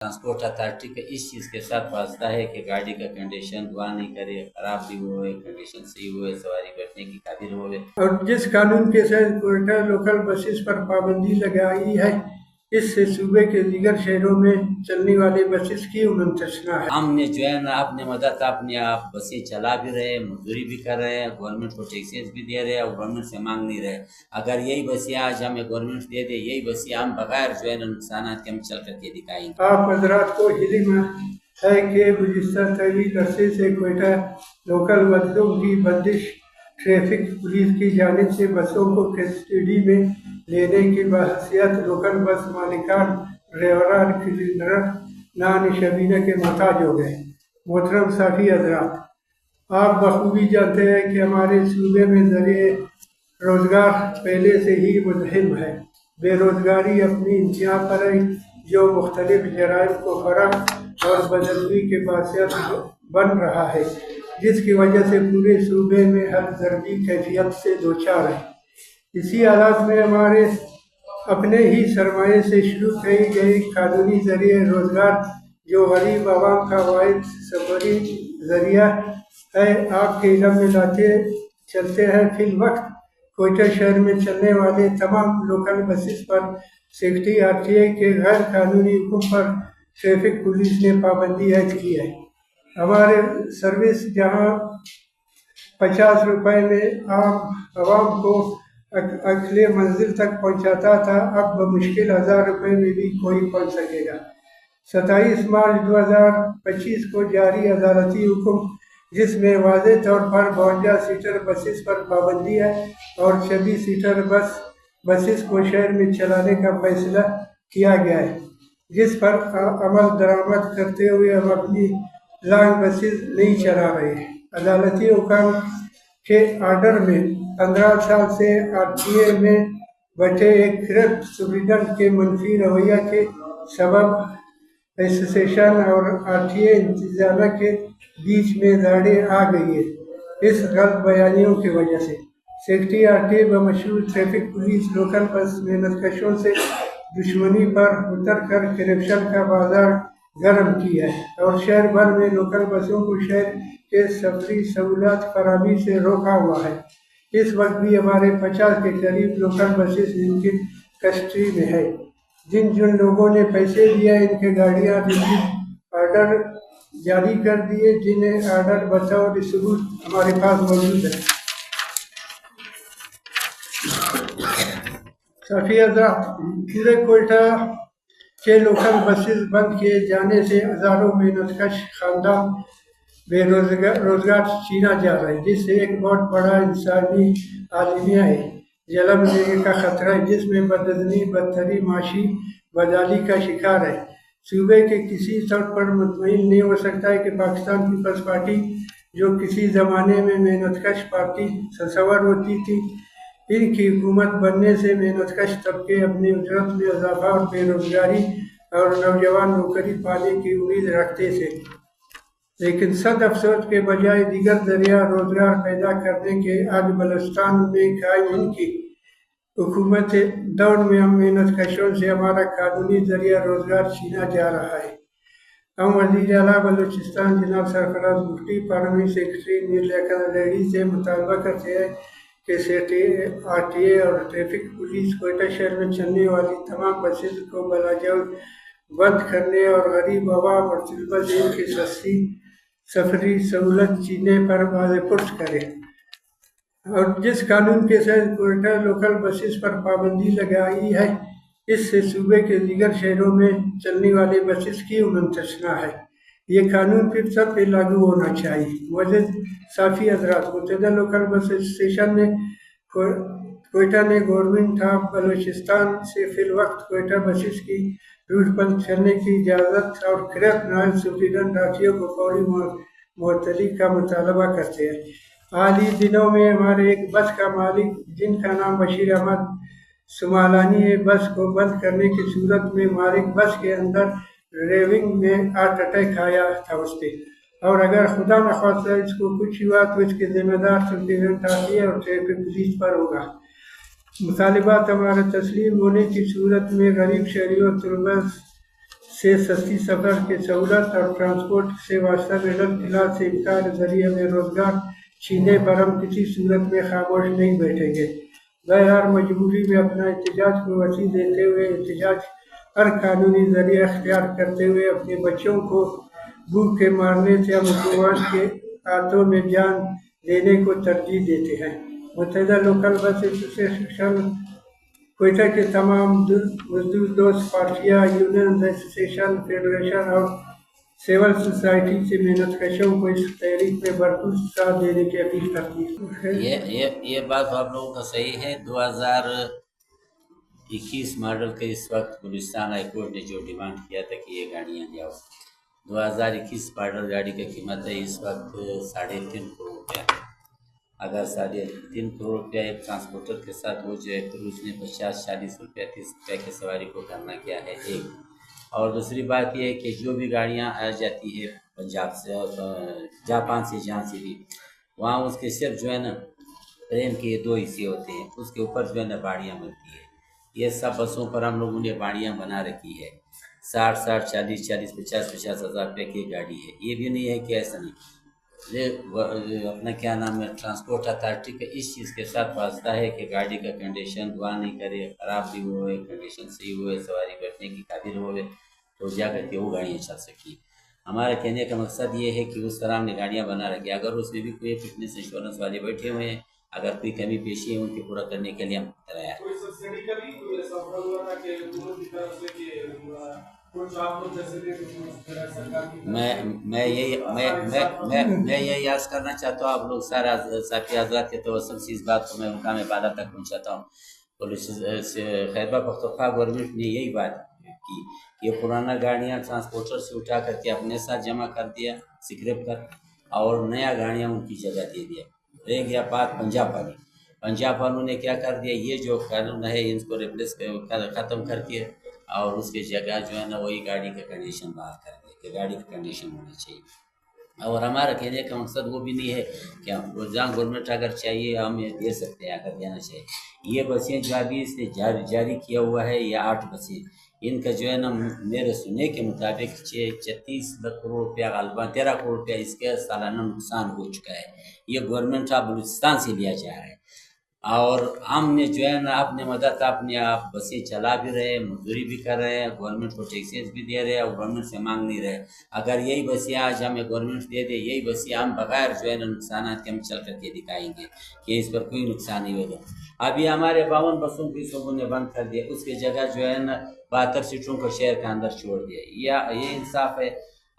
Transport authority کا اس چیز کے ساتھ واسطہ ہے کہ گاڑی کا کنڈیشن دعا نہیں کرے، خراب بھی ہوئے، کنڈیشن صحیح ہوئے، سواری بیٹھنے کی قابل ہوئے۔ اور جس قانون کے تحت کوئٹہ لوکل بسز پر پابندی لگائی ہے، اس سے صوبے کے دیگر شہروں میں چلنے والے بسز کی منتشنا ہے۔ ہم نے جو ہے نا اپنے مدد اپنے آپ بسیں چلا بھی رہے ہیں، مزدوری بھی کر رہے ہیں، گورنمنٹ کو ٹیکسیز بھی دے رہے ہیں اور گورنمنٹ سے مانگ نہیں رہے۔ اگر یہی بسیں آج ہمیں گورنمنٹ دے دے، یہی بسیں ہم بغیر جو ہے نا نقصانات کے ہم چل کر کے دکھائیں گے۔ آپ حضرات کو علم ہے کہ گزشتہ طویل عرصے سے کوئٹہ لوکل بسوں کی بندش ٹریفک پولیس کی جانب سے بسوں کو کسٹڈی میں لینے کی بحیثیت لوکل بس مالکان، ڈرائیوران، کلینر نانشبینہ کے محتاج ہو گئے۔ محترم صافی حضرات، آپ بخوبی جانتے ہیں کہ ہمارے صوبے میں ذریعہ روزگار پہلے سے ہی مزدحم ہے۔ بے روزگاری اپنی انتہا پر ہے، جو مختلف جرائم کو فراہم اور بدزوی کے باعث بن رہا ہے، جس کی وجہ سے پورے صوبے میں ہر ضربی کیفیت سے دوچار ہے۔ اسی حالات میں ہمارے اپنے ہی سرمایے سے شروع کی گئی قانونی ذریعہ روزگار، جو غریب عوام کا واحد سفری ذریعہ ہے، آپ کے علم میں لاتے چلتے ہیں۔ فی الوقت کوئٹہ شہر میں چلنے والے تمام لوکل بسز پر سیفٹی RTA کے غیر قانونی حکم پر ٹریفک پولیس نے پابندی عائد کی ہے۔ ہمارے سروس جہاں 50 روپے میں عوام کو اگلے منزل تک پہنچاتا تھا، اب بمشکل 1000 روپے میں بھی کوئی پہنچ سکے گا۔ 27 مارچ 2025 کو جاری عدالتی حکم، جس میں واضح طور پر 52 سیٹر بسز پر پابندی ہے اور 26 سیٹر بسز کو شہر میں چلانے کا فیصلہ کیا گیا ہے، جس پر عمل درآمد کرتے ہوئے ہم اپنی لانگ بسز نہیں چلا رہے ہیں۔ عدالتی حکام کے آرڈر میں 15 سال سے RTA میں بیٹھے ایک کرپٹ سپرنٹینڈنٹ کے منفی رویہ کے سبب ایسوسیشن اور RTA انتظامیہ کے بیچ میں دراڑیں آ گئی ہے۔ اس غلط بیانیوں کی وجہ سے سیفٹی RTA بمشہور ٹریفک پولیس لوکل بس محنت کشوں سے دشمنی پر اتر کر کرپشن کا بازار گرم کیا ہے اور شہر بھر میں لوکل بسوں کو شہر کے سفری سہولات فراہمی سے روکا ہوا ہے۔ اس وقت بھی ہمارے 50 کے قریب لوکل بسز ان کی کسٹڈی میں ہے۔ جن لوگوں نے پیسے دیے، ان کے گاڑیاں ریلیز آرڈر جاری کر دیے، جنہیں آرڈر بطور ثبوت ہمارے پاس موجود ہے۔ صافی حضرات، پورے کوئٹہ کے لوکل بسز بند کیے جانے سے ہزاروں محنت کش خاندان بے روزگار چھینا جا رہا ہے، جس سے ایک بہت بڑا انسانی عالمیہ ہے ظلم دینے کا خطرہ ہے، جس میں بدزنی بدتری معاشی بدحالی کا شکار ہے۔ صوبے کے کسی طور پر مطمئن نہیں ہو سکتا ہے کہ پاکستان پیپلز پارٹی، جو کسی زمانے میں محنت کش پارٹی تصور ہوتی تھی، ان کی حکومت بننے سے محنت کش طبقے اپنی اجرت میں اضافہ اور بے روزگاری اور نوجوان نوکری پانے کی امید رکھتے تھے، لیکن صد افسوس کے بجائے دیگر ذریعہ روزگار پیدا کرنے کے آج بلوچستان میں قائم ان کی حکومت دور میں ہم محنت کشوں سے ہمارا قانونی ذریعہ روزگار چھینا جا رہا ہے۔ ہم وزیر اعلیٰ بلوچستان جناب سرفراز مفتی، پارلیمنٹ سیکرٹری میر لیاقت ریڈی سے مطالبہ کرتے ہیں کہ سیفٹی RTA اور ٹریفک پولیس کوئٹہ شہر میں چلنے والی تمام بسز کو بلاجلد بند کرنے اور غریب عوام اور طلباء کی سستی سفری سہولت چینے پر واضح پرس کرے۔ اور جس قانون کے تحت کوئٹہ لوکل بسز پر پابندی لگائی ہے، اس سے صوبے کے دیگر شہروں میں چلنے والے بسز کی منتشنا ہے۔ یہ قانون پھر سب پہ لاگو ہونا چاہیے۔ معزز صافی حضرات، متحدہ لوکل بس ایسوسیشن نے کوئٹہ نے گورنمنٹ آف بلوچستان سے فی الوقت کوئٹہ بسز کی روٹ پر چلنے کی اجازت اور کرپٹ نائب سپرنٹینڈنٹ RTA کو فوری معطلی کا مطالبہ کرتے ہیں۔ حال ہی دنوں میں ہمارے ایک بس کا مالک، جن کا نام بشیر احمد سمالانی ہے، بس کو بند کرنے کی صورت میں مالک بس کے اندر ڈرائیونگ میں ہارٹ اٹیک آیا تھا اس پہ، اور اگر خدا نخواستہ اس کو کچھ ہوا تو اس کے ذمہ دار سپرنٹینڈنٹ RTA اور ٹریفک پولیس پر ہوگا۔ مطالبات ہمارے تسلیم ہونے کی صورت میں غریب شہریوں، طلباء، से सस्ती सफर की सहूलत और ट्रांसपोर्ट से वास्ता मिलत खिलाफ से इनकार जरिए में रोजगार छीने पर हम किसी सूरत में खामोश नहीं बैठेंगे। गैर मजबूरी में अपना एहतजाज को वसी देते हुए एहतजाज हर कानूनी जरिए अख्तियार करते हुए अपने बच्चों को भूख के मारने से हम हुकूमत के हाथों में जान देने को तरजीह देते हैं। मुत्तहिदा लोकल बस एसोसिएशन कोयटा के तमाम मजदूर दोस्त पार्टियाँ, यूनियन, एसोसिएशन, फेडरेशन और सिविल सोसाइटी से मेहनत कशों को इस तहरीक में भरपूर साथ देने की अपील करती है। ये बात तो आप लोगों का सही है। 2021 मॉडल के इस वक्त गुलिस्तान हाई कोर्ट ने जो डिमांड किया था कि ये गाड़ियाँ जाओ, 2021 मॉडल गाड़ी की कीमत है इस वक्त 3.5 करोड़ रुपया। अगर 3.5 करोड़ रुपया एक ट्रांसपोर्टर के साथ हो जाए तो उसने 50-40 रुपया 30 रुपया की सवारी को करना क्या है एक। और दूसरी बात यह है कि जो भी गाड़ियाँ आ जाती है पंजाब से और जापान से जहाँ से भी, वहाँ उसके सिर्फ जो है ना ट्रेन के 2 हिस्से होते हैं, उसके ऊपर जो है ना बाड़ियाँ बनती है। ये सब बसों पर हम लोगों ने बाड़ियाँ बना रखी है। 60-60, 40-40, 50-50 हज़ार रुपये की गाड़ी है। ये भी नहीं है कि ऐसा नहीं, ये अपना क्या नाम है ट्रांसपोर्ट अथॉरिटी का इस चीज़ के साथ वास्ता है कि गाड़ी का कंडीशन दुआ नहीं करे, ख़राब भी हुए, कंडीशन सही हुए, सवारी बैठने की काबिल हुए तो जा करके वो गाड़ियाँ चल सकी। हमारा कहने का मकसद ये है कि उस तरह हमने गाड़ियाँ बना रखी। अगर उसमें भी कोई फिटनेस इंश्योरेंस वाले बैठे हुए हैं, अगर कोई कमी पेशी है उनकी पूरा करने के लिए हम तैयार हैं। मैं यही अर्ज करना चाहता हूँ, आप लोग सारा साथी आज़ाद के तवज्जुह से इस बात को मैं मुकाम बाला तक पहुँचाता हूँ। पुलिस से खैबर पख्तूनख्वा गवर्नमेंट ने यही बात की, ये पुराना गाड़ियाँ ट्रांसपोर्टर से उठा करके अपने साथ जमा कर दिया स्क्रैप कर, और नया गाड़ियाँ उनकी जगह दे दिया। रह गया बात पंजाब वालों ने क्या कर दिया, ये जो कानून है इनको रिप्लेस ख़त्म करके और उसकी जगह जो है ना वही गाड़ी का कंडीशन बाहर कर दिया कि गाड़ी का कंडीशन होनी चाहिए। और हमारा कहने का मकसद वो भी नहीं है कि जहाँ गवर्नमेंट अगर चाहिए हम दे सकते हैं, अगर देना चाहिए। ये बसें जो अभी इसने जारी किया हुआ है, ये 8 बसें, इनका जो है ना मेरे सुनने के मुताबिक 36 लाख करोड़ रुपया गालबा 13 करोड़ रुपया इसके सालाना नुकसान हो चुका है। ये गवर्नमेंट ऑफ बलूचिस्तान से लिया जा रहा है और हमने जो है ना अपने मदद अपने आप बसें चला भी रहे, मजदूरी भी कर रहे हैं, गवर्नमेंट को टैक्सेस भी दे रहे हैं और गवर्नमेंट से मांग नहीं रहे। अगर यही बसें आज हमें गवर्नमेंट दे दे, यही बसें हम बगैर जो है ना नुकसान के हम चल करके दिखाएंगे कि इस पर कोई नुकसान नहीं होगा। अभी हमारे 52 बसों की लोगों ने बंद कर दिया, उसकी जगह जो है ना 72 सीटों को शहर के अंदर छोड़ दिया। ये इंसाफ है?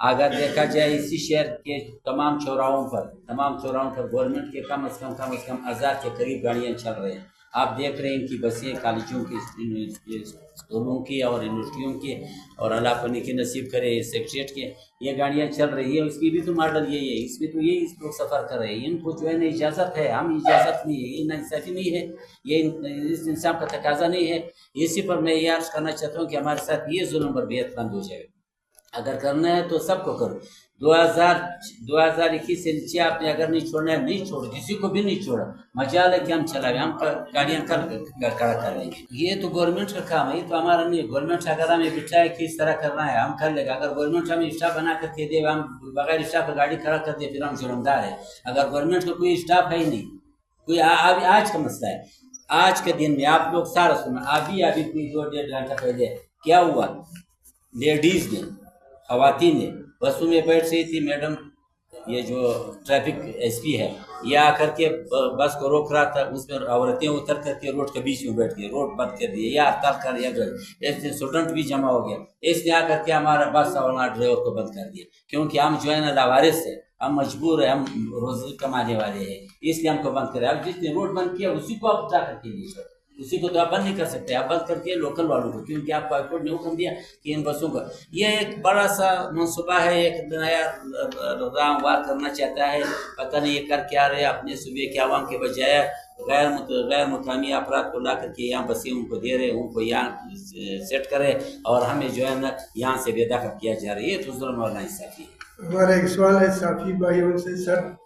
अगर देखा जाए इसी शहर के तमाम चौराहों पर गवर्नमेंट के कम से कम 1000 के करीब गाड़ियाँ चल रही हैं। आप देख रहे हैं इनकी बसें कॉलेजों की, स्कूलों की और यूनिवर्सिटियों की, और अल्लाह अपने की नसीब करे सेक्रेटरीट के ये गाड़ियाँ चल रही है। उसकी भी तो मॉडल यही है, इसमें तो यही इस लोग सफ़र कर रहे हैं। इनको जो है ना इजाज़त है, हम इजाज़त नहीं है, ये नाइंसाफ़ी नहीं है, ये इस इंसान का तकाजा नहीं है। इसी पर मैं ये अर्ज करना चाहता हूँ कि हमारे साथ ये जुल्म बर्बियत बंद हो जाए। अगर करना है तो सबको करो। 2021 से नीचे आपने अगर नहीं छोड़ना है नहीं छोड़ो, किसी को भी नहीं छोड़ा। मजाल है कि हम चलावे, हम गाड़ियाँ कल खड़ा कर लेंगे। ये तो गवर्नमेंट का काम है, ये तो हमारा नहीं है। गवर्नमेंट अगर हमें बिठाए किस तरह करना है हम कर लेगा। अगर गवर्नमेंट हमें स्टाफ बना करके दे, हम बगैर स्टाफ का गाड़ी खड़ा कर दे, फिर हम जुर्मदार है। अगर गवर्नमेंट का कोई स्टाफ है ही नहीं, कोई आज का मसला है। आज के दिन में आप लोग सारा सुना, अभी कोई 2-1.5 घंटा पहले क्या हुआ, लेडीज ने, ख़वातीन ने बसों में बैठ रही थी। मैडम ये जो ट्रैफिक एसपी है ये आकर के बस को रोक रहा था, उसमें औरतें उतर करके रोड के बीच में बैठ गई, रोड बंद कर दिया या हड़ताल कर दिया गया। इससे स्टूडेंट भी जमा हो गया, इसने आकर के हमारा बस और ड्राइवर को बंद कर दिया, क्योंकि हम जो है ना लावारिस है, हम मजबूर है, हम रोजी कमाने वाले हैं, इसलिए हमको बंद करें। अब जिसने रोड बंद किया उसी को आप उठा करके लिए, उसी को तो आप बंद नहीं कर सकते। आप बंद करके लोकल वालों को, क्योंकि आपको हाईकोर्ट ने हुक्म दिया कि इन बसों का ये एक बड़ा सा मनसूबा है, एक नया रामवार करना चाहता है। पता नहीं ये कर क्या रहे, अपने सूबे के आवाम के बजाय गैर मुकामी अफराद को ला करके यहाँ बसें उनको दे रहे, उनको यहाँ सेट करे और हमें जो है ना यहाँ से बेदखल किया जा रहा है। ये तो जुल्म और नाइंसाफी है। हमारा एक सवाल है साफी भाइयों से, सर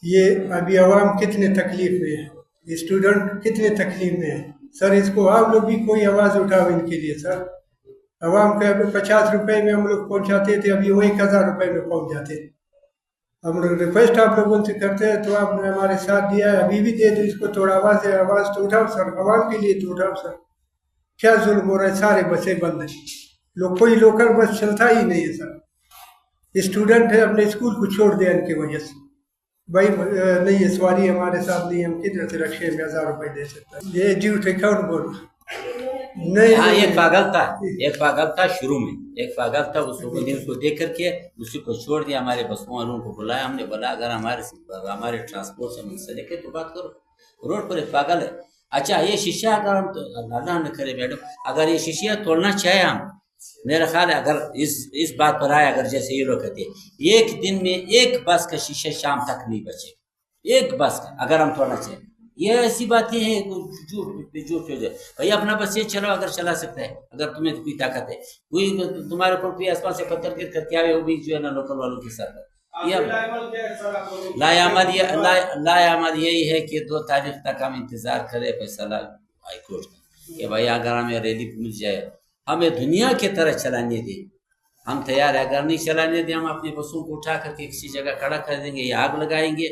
ये अभी आवाम कितने तकलीफ में है, स्टूडेंट कितने तकलीफ में है सर, इसको आप लोग भी कोई आवाज़ उठाओ इनके लिए सर। आवाम के अभी 50 रुपए में हम लोग पहुंचाते थे, अभी वो 1000 रुपए में पहुंच जाते। हम लोग रिक्वेस्ट आप लोगों से करते हैं, तो आपने हमारे साथ दिया है, अभी भी दे दो इसको, थोड़ा आवाज़ तो उठाओ सर, आवाम के लिए तो उठाओ सर। क्या जुल्म हो रहा है, सारे बसें बंद हैं, कोई लोकल बस चलता ही नहीं है सर। स्टूडेंट है अपने स्कूल को छोड़ दिया इनकी वजह से। भाई नहीं है, सवारी हमारे साथ नहीं, हम किधर से रक्शे में 1000 रुपए दे सकते हैं? ये ड्यूटी कौन बोल? नहीं हाँ, नहीं, एक पागल था शुरू में, एक पागल था, उसको देख करके उसी को छोड़ दिया। हमारे बसों वालों को बुलाया, हमने बोला अगर हमारे ट्रांसपोर्ट से मुझसे लेके तो बात करो। रोड पर एक पागल है। अच्छा, ये शीशा अगर हम अल्लाह न करे मैडम, अगर ये शीशा तोड़ना चाहे हम, मेरा ख्याल है अगर इस बात पर आए, अगर जैसे ये लोग कहते हैं एक दिन में एक बस का शीशा शाम तक नहीं बचे, एक बस का अगर हम तोड़ना चाहें, ये ऐसी बातें हैं झूठ हो जाए। भाई अपना बस ये चलो, अगर चला सकता है, अगर तुम्हें कोई ताकत है, कोई तुम्हारे ऊपर कोई आसमान से पत्थर गिर करके आवे, वो भी जो है ना लोकल वालों के साथ। ये लायामद यही है कि 2 तारीख तक हम इंतजार करें फैसला हाई कोर्ट का, कि भाई अगर हमें रैली मिल जाए, हमें दुनिया की तरह चलाने दे, हम तैयार है। अगर नहीं चलाने दे, हम अपनी बसों को उठा करके किसी जगह खड़ा कर देंगे, या आग लगाएंगे,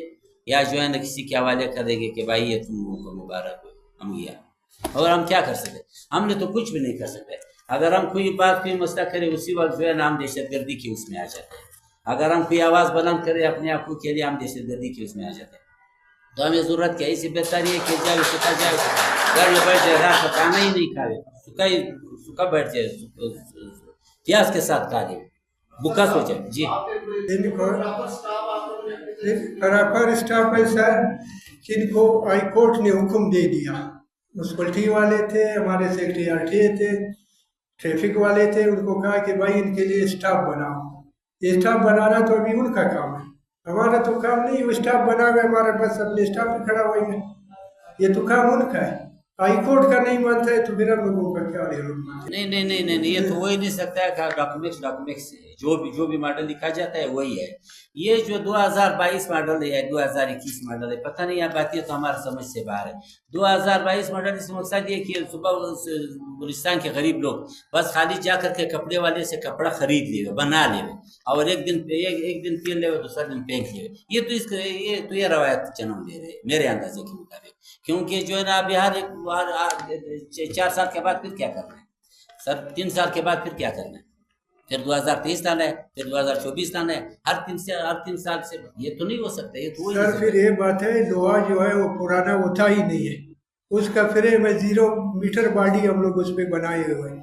या जो है ना किसी के हवाले कर देंगे कि भाई ये तुम लोगों को मुबारक हो, हम गया। और हम क्या कर सकते? हमने तो कुछ भी नहीं कर सकते। अगर हम कोई बात कोई मसला करें, उसी वक्त जो है ना हम दहशतगर्दी की उसमें आ जाते हैं। अगर हम कोई आवाज़ बुलंद करें अपने आप को के लिए, हम दहशतगर्दी की उसमें आ जाते हैं। तो हमें ज़रूरत क्या है? इससे बेहतर ये कि जाए सुखा जाए, घर में बैठ जाए, रात को खाना ही नहीं खाए, सुखा बैठ जाए, प्याज के साथ खा ले, भूखा सो जाए। जी, बराबर स्टाफ है सर, जिनको हाई कोर्ट ने हुक्म दे दिया। म्यूनसिपलिटी वाले थे, हमारे सेक्रेटरी थे, ट्रैफिक वाले थे, उनको कहा कि भाई इनके लिए स्टाफ बनाओ। ये स्टाफ बनाना तो अभी उनका काम है, हमारा तो काम नहीं। वो स्टाफ बना हुआ, हमारे पास अपने स्टाफ पे खड़ा होएंगे, ये तो काम उनका है। हाई कोर्ट का नहीं मानता है तो फिर हम लोगों का क्या? नहीं, ये तो हो ही नहीं सकता है। डॉक्यूमेंट्स जो भी मॉडल लिखा जाता है वही है। ये जो 2022 मॉडल है, 2021 मॉडल है, पता नहीं, आप बात तो हमारे समझ से बाहर है। 2022 मॉडल इसका मकसद ये कि सुबह गुलिस्तान के गरीब लोग बस खाली जा करके कपड़े वाले से कपड़ा खरीद ले, बना ले, और एक दिन पहन ले, दूसरा दिन फेंक ले। ये रवायत जन्म ले रहे मेरे अंदाजे के मुताबिक। क्योंकि जो है ना बिहार 4 साल के बाद फिर क्या करना है सर? 3 साल के बाद फिर क्या करना है? फिर 2023 लाना है, फिर 2024 लाना है। हर 3 साल से ये तो नहीं हो सकता। ये तो सर फिर ये बात है, लोहा जो है वो पुराना होता ही नहीं है, उसका फ्रेम है 0 मीटर बॉडी हम लोग उस पर बनाए हुए हैं।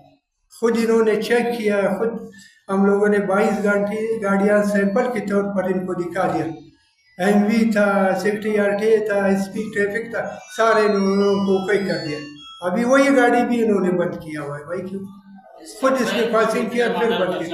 खुद इन्होंने चेक किया, खुद हम लोगों ने 22 गाड़ियाँ सैंपल के तौर पर इनको दिखा दिया। MV था, सेक्रेटरी था, SP ट्रैफिक था, सारे इन्होंने को ओके कर दिया। अभी वही गाड़ी भी इन्होंने बंद किया हुआ है। भाई क्यों? खुद इसने पासिंग किया फिर बंद किया।